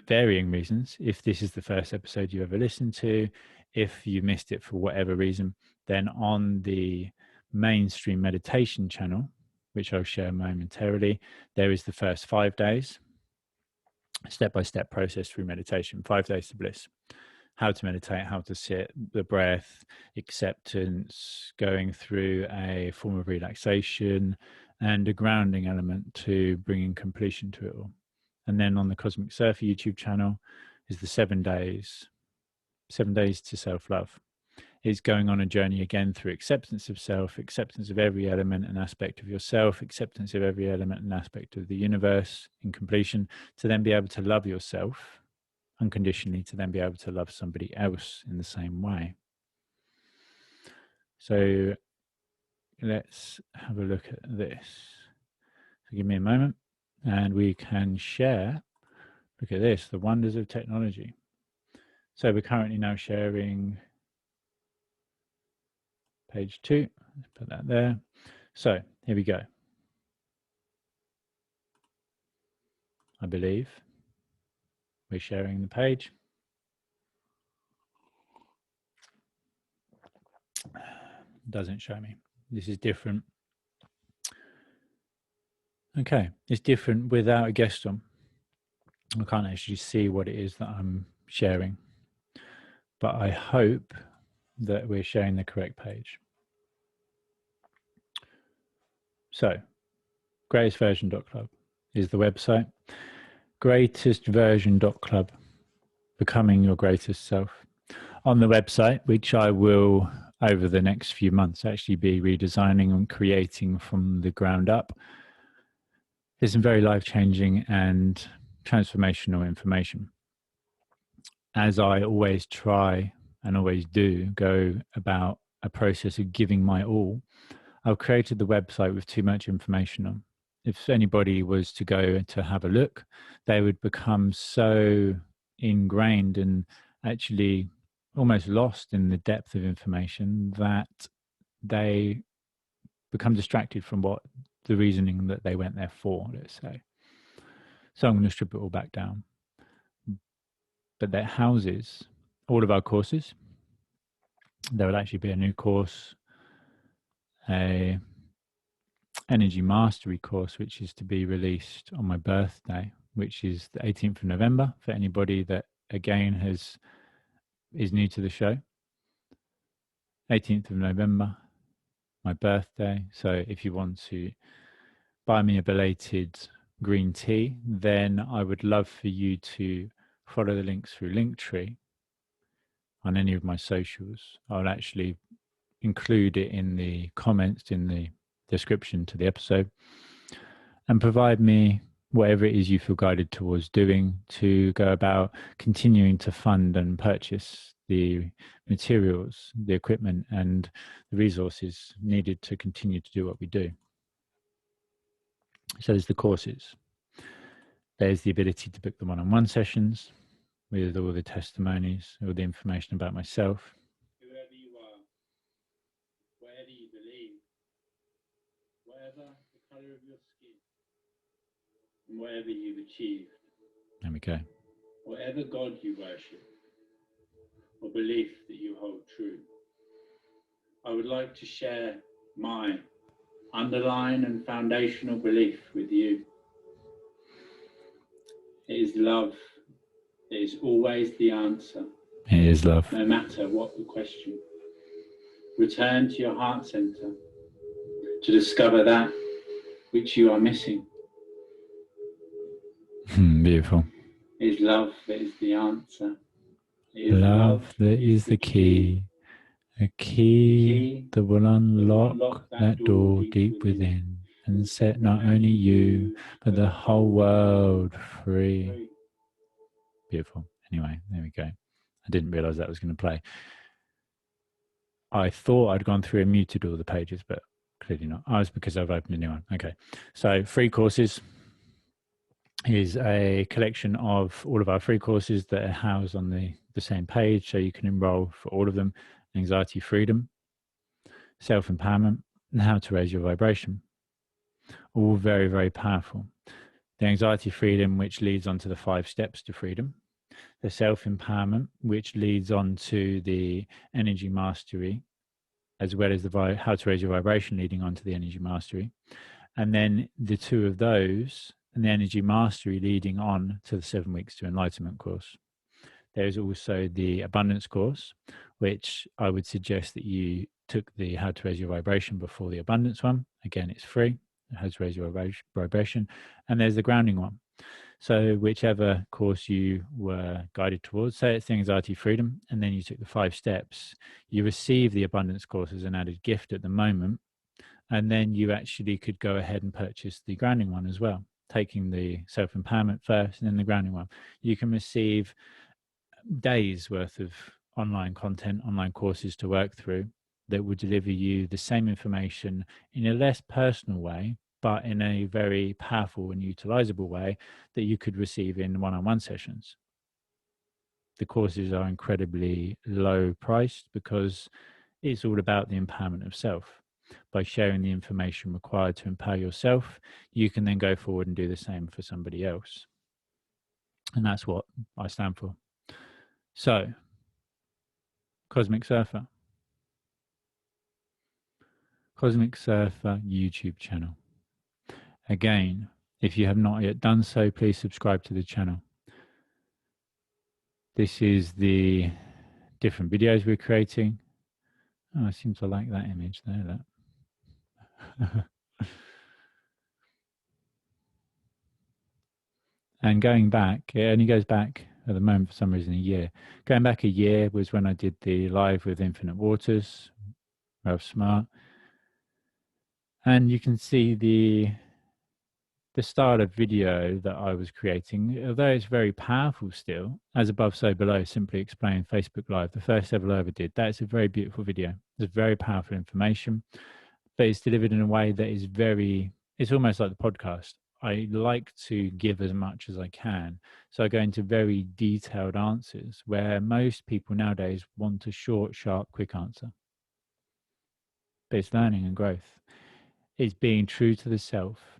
S1: varying reasons, if this is the first episode you ever listened to, if you missed it for whatever reason, then on the mainstream meditation channel, which I'll share momentarily, there is the first 5 days, step-by-step process through meditation, 5 days to bliss. How to meditate, how to sit, the breath, acceptance, going through a form of relaxation, and a grounding element to bringing completion to it all. And then on the Cosmic Surfer YouTube channel is the 7 days to self-love. It's going on a journey again through acceptance of self, acceptance of every element and aspect of yourself, acceptance of every element and aspect of the universe in completion, to then be able to love yourself unconditionally, to then be able to love somebody else in the same way. So let's have a look at this. So give me a moment and we can share. Look at this, the wonders of technology. So we're currently now sharing page 2. Let's put that there. So here we go. I believe we're sharing the page. Doesn't show me. This is different. Okay, it's different without a guest on. I can't actually see what it is that I'm sharing, but I hope that we're sharing the correct page. So, greatestversion.club is the website. Greatestversion.club, becoming your greatest self. On the website, which I will, over the next few months, actually be redesigning and creating from the ground up, there's some very life-changing and transformational information. As I always try and always do go about a process of giving my all, I've created the website with too much information on. If anybody was to go to have a look, they would become so ingrained and actually almost lost in the depth of information that they become distracted from what the reasoning that they went there for, let's say. So I'm going to strip it all back down. But that houses all of our courses, there will actually be a new course, a energy mastery course, which is to be released on my birthday, which is the 18th of November, for anybody that again is new to the show. 18th of November, my birthday. So if you want to buy me a belated green tea, then I would love for you to follow the links through Linktree on any of my socials. I'll actually include it in the comments in the description to the episode, and provide me whatever it is you feel guided towards doing to go about continuing to fund and purchase the materials, the equipment, and the resources needed to continue to do what we do. So there's the courses. There's the ability to book the one-on-one sessions with all the testimonies, all the information about myself. Whoever you are, whatever you believe, whatever the colour of your skin, and whatever you've achieved. There we go. Whatever God you worship, or belief that you hold true, I would like to share my underlying and foundational belief with you. It is love. It is always the answer. It is love. No matter what the question. Return to your heart center to discover that which you are missing. Beautiful. It is love that is the answer. It is love that is the key. A key that will unlock that door deep within and set not only you, but the whole world free. Beautiful. Anyway, there we go. I didn't realize that was going to play. I thought I'd gone through and muted all the pages, but clearly not. Oh, it's because I've opened a new one. Okay. So free courses is a collection of all of our free courses that are housed on the same page. So you can enroll for all of them. Anxiety freedom, self-empowerment, and how to raise your vibration. All very, very powerful. The anxiety freedom, which leads on to the 5 steps to freedom. The self-empowerment, which leads on to the energy mastery, as well as the how to raise your vibration, leading on to the energy mastery. And then the 2 of those, and the energy mastery leading on to the 7 weeks to enlightenment course. There's also the abundance course, which I would suggest that you took the how to raise your vibration before the abundance one. Again, it's free. It has to raise your vibration. And there's the grounding one. So whichever course you were guided towards, say it's the anxiety freedom, and then you took the 5 steps, you receive the abundance course as an added gift at the moment. And then you actually could go ahead and purchase the grounding one as well, taking the self-empowerment first and then the grounding one. You can receive days worth of online content, online courses to work through that will deliver you the same information in a less personal way, but in a very powerful and utilizable way that you could receive in one-on-one sessions. The courses are incredibly low priced because it's all about the empowerment of self. By sharing the information required to empower yourself, you can then go forward and do the same for somebody else. And that's what I stand for. So, Cosmic Surfer. Cosmic Surfer YouTube channel. Again, if you have not yet done so, please subscribe to the channel. This is the different videos we're creating. Oh, I seem to like that image there. That. And going back, it only goes back at the moment for some reason a year. Going back a year was when I did the live with Infinite Waters, Ralph Smart. And you can see the style of video that I was creating, although it's very powerful still, as above, so below, simply explain Facebook Live, the first ever I ever did. That's a very beautiful video. It's very powerful information, but it's delivered in a way that is it's almost like the podcast. I like to give as much as I can. So I go into very detailed answers where most people nowadays want a short, sharp, quick answer. But it's learning and growth. It's being true to the self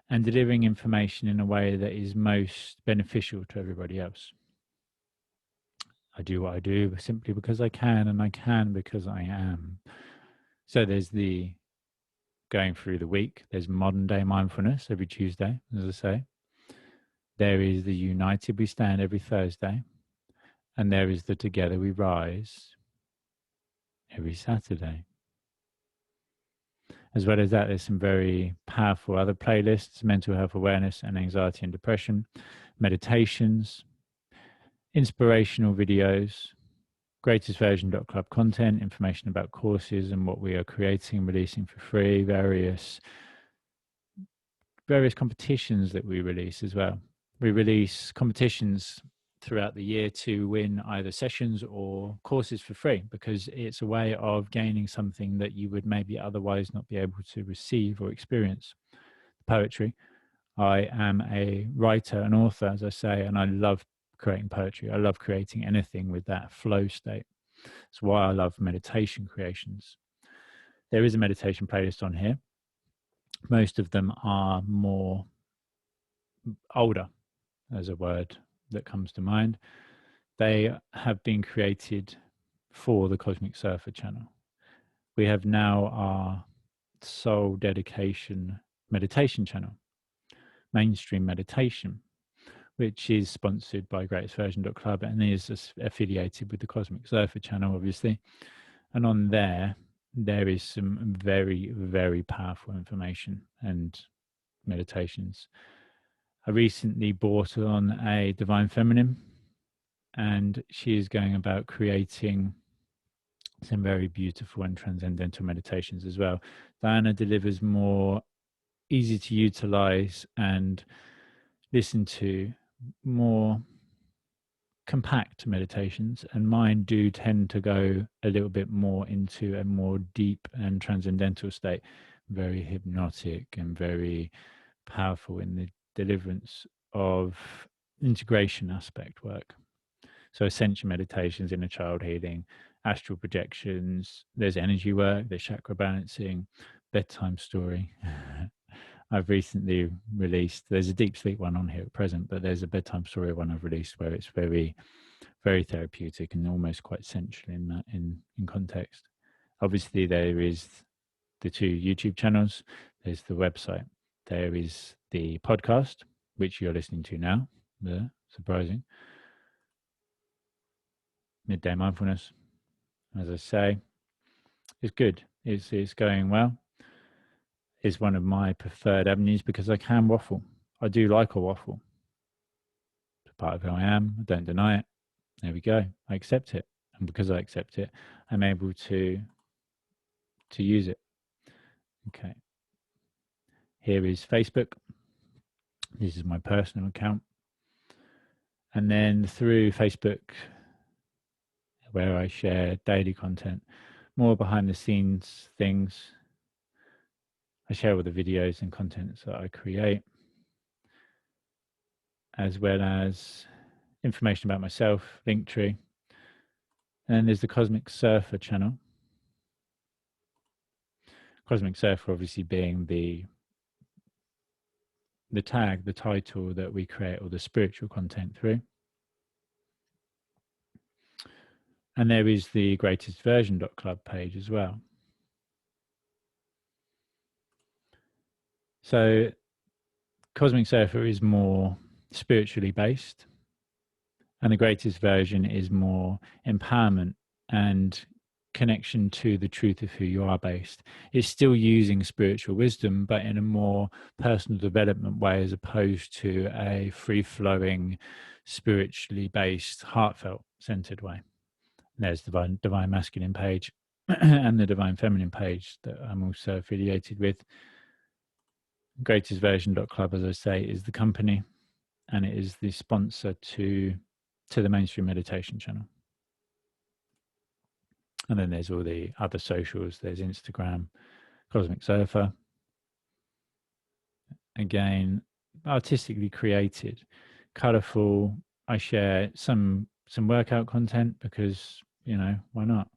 S1: and delivering information in a way that is most beneficial to everybody else. I do what I do simply because I can, and I can because I am. So there's the going through the week. There's modern day mindfulness every Tuesday, as I say. There is the United We Stand every Thursday. And there is the Together We Rise every Saturday. As well as that, there's some very powerful other playlists: mental health awareness and anxiety and depression, meditations, inspirational videos, greatestversion.club content, information about courses and what we are creating and releasing for free, various competitions that we release as well. We release competitions throughout the year to win either sessions or courses for free, because it's a way of gaining something that you would maybe otherwise not be able to receive or experience. Poetry. I am a writer, an author, as I say, and I love creating poetry. I love creating anything with that flow state. That's why I love meditation creations. There is a meditation playlist on here. Most of them are more older, as a word that comes to mind. They have been created for the Cosmic Surfer channel. We have now our sole dedication meditation channel, Mainstream Meditation, which is sponsored by greatestversion.club and is affiliated with the Cosmic Surfer channel, obviously. And on there is some very, very powerful information and meditations. I recently bought on a Divine Feminine, and she is going about creating some very beautiful and transcendental meditations as well. Diana delivers more easy to utilize and listen to, more compact meditations, and mine do tend to go a little bit more into a more deep and transcendental state, very hypnotic and very powerful in the deliverance of integration aspect work. So ascension meditations, inner child healing, astral projections, there's energy work, there's chakra balancing, bedtime story. I've recently released, there's a deep sleep one on here at present, but there's a bedtime story one I've released where it's very, very therapeutic and almost quite central in that, in context. Obviously, there is the 2 YouTube channels, there's the website, there is the podcast, which you're listening to now. Surprising. Midday Mindfulness, as I say, is good. It's going well. It's one of my preferred avenues because I can waffle. I do like a waffle. It's part of who I am. I don't deny it. There we go. I accept it. And because I accept it, I'm able to use it. Okay. Here is Facebook. This is my personal account. And then through Facebook, where I share daily content, more behind the scenes things. I share all the videos and contents that I create, as well as information about myself, Linktree. And there's the Cosmic Surfer channel. Cosmic Surfer obviously being the tag, the title that we create all the spiritual content through. And there is the greatestversion.club page as well. So Cosmic Surfer is more spiritually based, and the Greatest Version is more empowerment and connection to the truth of who you are based. It's still using spiritual wisdom, but in a more personal development way, as opposed to a free-flowing, spiritually based, heartfelt centered way. There's the Divine Masculine page and the Divine Feminine page that I'm also affiliated with. Greatestversion.club, as I say, is the company, and it is the sponsor to the Mainstream Meditation channel. And then there's all the other socials. There's Instagram, Cosmic Surfer. Again, artistically created, colorful. I share some workout content because, why not?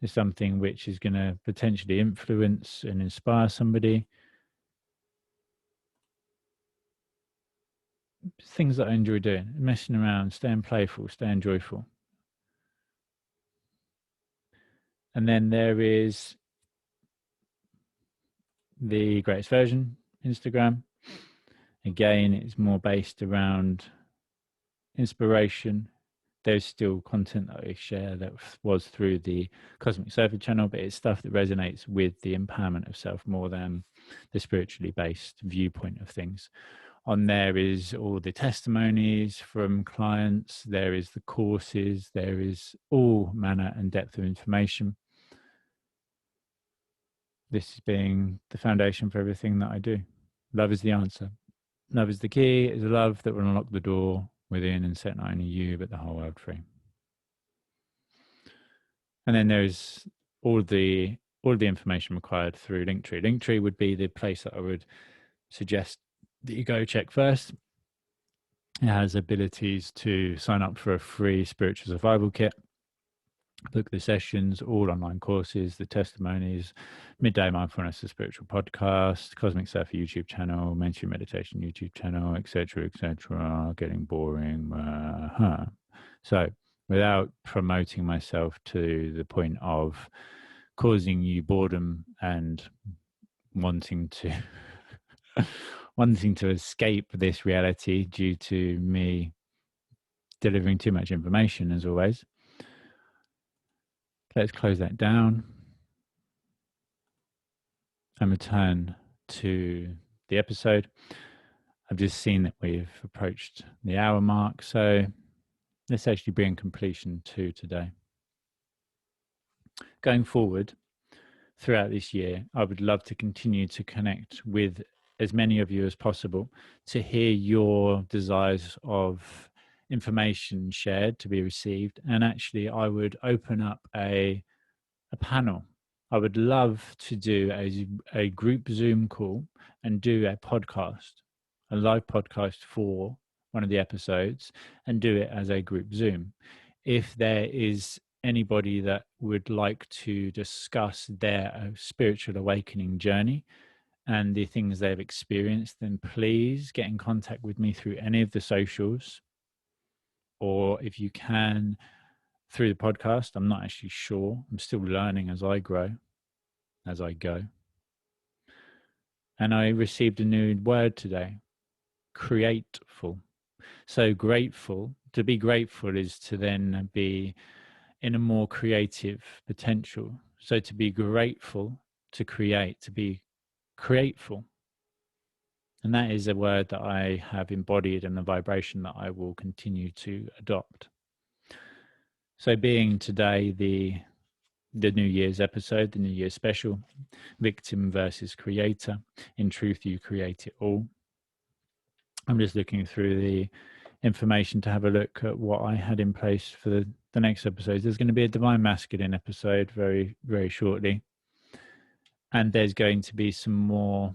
S1: It's something which is going to potentially influence and inspire somebody. Things that I enjoy doing, messing around, staying playful, staying joyful. And then there is the Greatest Version Instagram. Again, it's more based around inspiration. There's still content that I share that was through the Cosmic Surfer channel, but it's stuff that resonates with the empowerment of self more than the spiritually based viewpoint of things. On there is all the testimonies from clients, there is the courses, there is all manner and depth of information. This being the foundation for everything that I do. Love is the answer. Love is the key. It's love that will unlock the door within and set not only you, but the whole world free. And then there's all the information required through Linktree. Linktree would be the place that I would suggest that you go check first. It has abilities to sign up for a free spiritual survival kit, book the sessions, all online courses, the testimonies, Midday Mindfulness, the spiritual podcast, Cosmic Surfer YouTube channel, Mainstream Meditation YouTube channel, etc., etc. Getting boring. So without promoting myself to the point of causing you boredom and wanting to escape this reality due to me delivering too much information, as always. Let's close that down and return to the episode. I've just seen that we've approached the hour mark, so let's actually bring completion to today. Going forward, throughout this year, I would love to continue to connect with as many of you as possible to hear your desires of information shared to be received. And actually, I would open up a panel. I would love to do a group Zoom call and do a podcast, a live podcast for one of the episodes, and do it as a group Zoom. If there is anybody that would like to discuss their spiritual awakening journey and the things they've experienced, then please get in contact with me through any of the socials, or if you can, through the podcast. I'm not actually sure. I'm still learning as I grow, as I go. And I received a new word today, createful. So grateful, to be grateful is to then be in a more creative potential. So to be grateful, to create, to be createful. And that is a word that I have embodied and the vibration that I will continue to adopt. So being today the New Year's episode, the New Year's special, victim versus creator. In truth, you create it all. I'm just looking through the information to have a look at what I had in place for the next episode. There's going to be a Divine Masculine episode very, very shortly. And there's going to be some more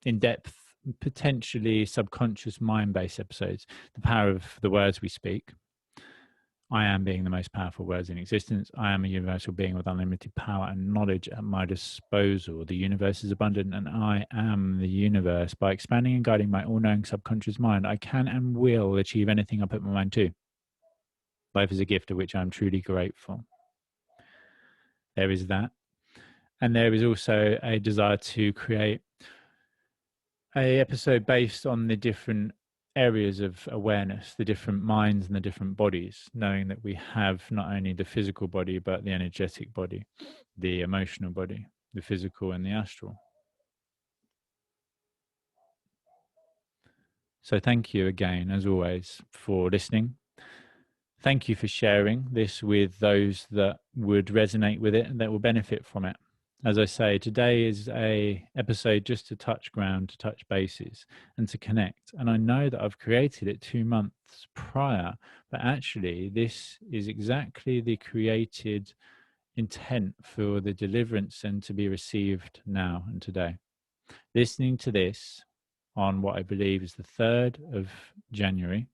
S1: in-depth, potentially subconscious mind-based episodes. The power of the words we speak. I am being the most powerful words in existence. I am a universal being with unlimited power and knowledge at my disposal. The universe is abundant and I am the universe. By expanding and guiding my all-knowing subconscious mind, I can and will achieve anything I put my mind to. Life is a gift of which I am truly grateful. There is that. And there is also a desire to create an episode based on the different areas of awareness, the different minds and the different bodies, knowing that we have not only the physical body, but the energetic body, the emotional body, the physical and the astral. So thank you again, as always, for listening. Thank you for sharing this with those that would resonate with it and that will benefit from it. As I say, today is a episode just to touch ground, to touch bases and to connect. And I know that I've created it 2 months prior, but actually this is exactly the created intent for the deliverance and to be received now and today. Listening to this on what I believe is the 3rd of January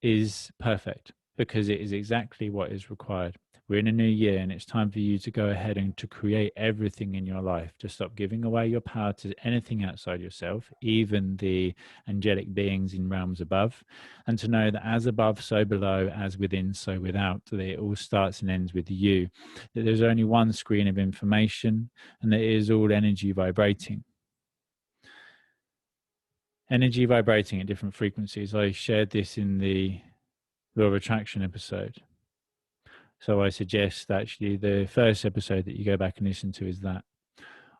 S1: is perfect because it is exactly what is required. We're in a new year, and it's time for you to go ahead and to create everything in your life, to stop giving away your power to anything outside yourself, even the angelic beings in realms above, and to know that as above, so below, as within, so without, that it all starts and ends with you, that there's only one screen of information, and that it is all energy vibrating. Energy vibrating at different frequencies. I shared this in the Law of Attraction episode. So I suggest actually the first episode that you go back and listen to is that.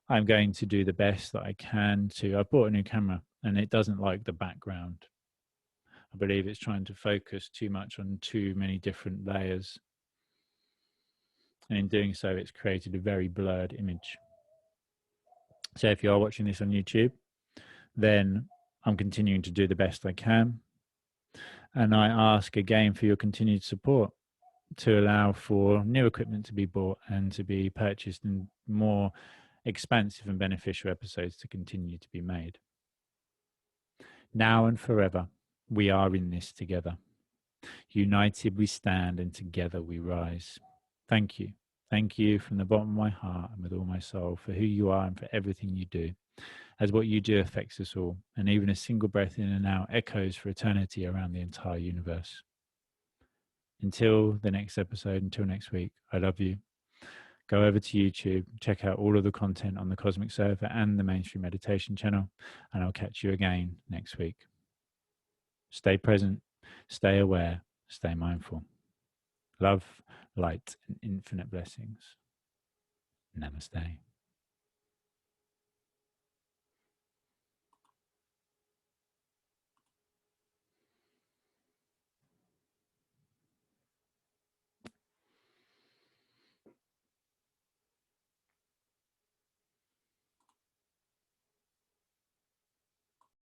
S1: I'm going to do the best that I can to. I bought a new camera and it doesn't like the background. I believe it's trying to focus too much on too many different layers. And in doing so, it's created a very blurred image. So if you are watching this on YouTube, then I'm continuing to do the best I can. And I ask again for your continued support to allow for new equipment to be bought and to be purchased, and more expansive and beneficial episodes to continue to be made. Now and forever, we are in this together. United we stand, and together we rise. Thank you. Thank you from the bottom of my heart and with all my soul for who you are and for everything you do, as what you do affects us all, and even a single breath in and out echoes for eternity around the entire universe. Until the next episode, until next week, I love you. Go over to YouTube, check out all of the content on the Cosmic Server and the Mainstream Meditation channel, and I'll catch you again next week. Stay present, stay aware, stay mindful. Love, light, and infinite blessings. Namaste.